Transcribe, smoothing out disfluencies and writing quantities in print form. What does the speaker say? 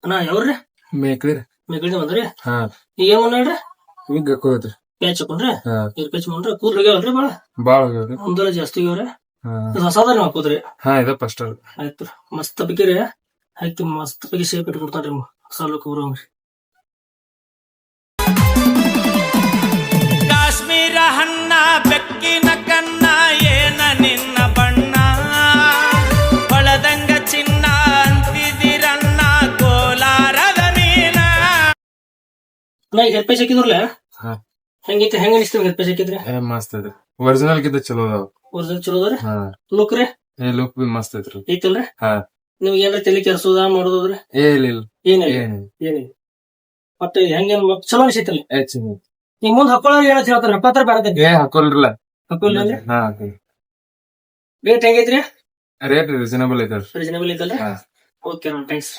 ಅಣ್ಣ ಯಾವ್ರಿ ಮೇಕ್ರಿ ಮೇಕಳಿ ಬಂದ್ರಿ ಹಾ ಈಗ ಏನ್ ಮಾಡ್ರಿ ಈಗ ಹಾಕೋದ್ರಿ ಪ್ಯಾಚ್ ಹಾಕೊಂಡ್ರಿ ಹಾ ಪ್ಯಾಚ್ ಮಾಡ್ರಿ ಕೂದ್ಲು ಆಗ್ಯಾವಲ್ರಿ ಬಾಳ ಬಾಳ ಹೋಗ್ಯಾವ್ರಿ ಮುಂದೆಲ್ಲ ಜಾಸ್ತಿ ಆಗ್ಯಾವ್ರಿ ಹಾ ಹೊಸದ ಹಾಕೋದ್ರಿ ಹಾ ಇದ ಫಸ್ಟ್ ಆಯ್ತು ಮಸ್ತ್ ಬೇಕಿರಿ ಹಾಕಿ ಮಸ್ತ್ ಬಗ್ಗೆ ಶೇಪ್ ಇಟ್ಕೊಡ್ತಾರ್ರಿ ಹೊಸ ಲುಕ್ ಬರೋಂಗ್ರಿ ಕಾಶ್ಮೀರ ಹಣ್ಣ ಬೆಕ್ಕಿನ ಕನ್ನ ಏನ ನಿನ್ನ ಬಣ್ಣ ಹೊಳದಂಗ ಚಿನ್ನ ಅಂತಿದಿರನ್ನ ಕೋಲಾರದ ಮೀನ. ನಾ ಈಗ ಹೆರ್ಪೇಜ್ ಹಾಕಿದ್ರಲ್ಲ ಹಾ ಹೆಂಗೈತಿ ಹೆಂಗ ಅನಿಸ್ತೀವಿ ಹೆರ್ಪೇಜ್ ಹಾಕಿದ್ರಿ ಮಸ್ತ್ ಐತ್ರಿ ಒರಿಜಿನಲ್ ಗಿಂತ ಚಲೋ ಅದಾವ ಒರಿಜಿನಲ್ ಚಲೋ ಅದ್ರಿ ಹಾ ಲುಕ್ ರೀ ಲುಕ್ ಬಿ ಮಸ್ತ್ ಐತ್ರಿ ಐತಲ್ರಿ ಹಾ ನಿಮ್ಗೆ ಏನ್ರ ತಲೆ ಕೆಲ್ಸೋದ ಮಾಡೋದ್ರಿ ಇಲ್ಲ ಏನಿಲ್ಲ ಏನಿಲ್ಲ ಏನಿಲ್ಲ ಮತ್ತೆ ಹೆಂಗೇನ್ ಚಲೋ ಅನಿಸೈತಲ್ಲ ಹೆಚ್ಚಿನ ಈಗ ಮುಂದ್ ಹಾಕೊಳ್ಳೋರು ಏನಂತ ಹೇಳ್ತಾರ ಹಪ್ಪತ್ತರ ಬೇರೆ ಹಾಕೊಲ್ರಲ್ಲ ಹಾಕೊಳ್ಳಿ ಅಂದ್ರೆ ಹಾ ರೇಟ್ ಹೆಂಗೈತ್ರಿ ರೇಟ್ ರೀಸನಬಲ್ ಐತಲ್ರಿ ರೀಸನಬಲ್ ಐತಲ್ರಿ ಹಾ ಓಕೆ ಥ್ಯಾಂಕ್ಸ್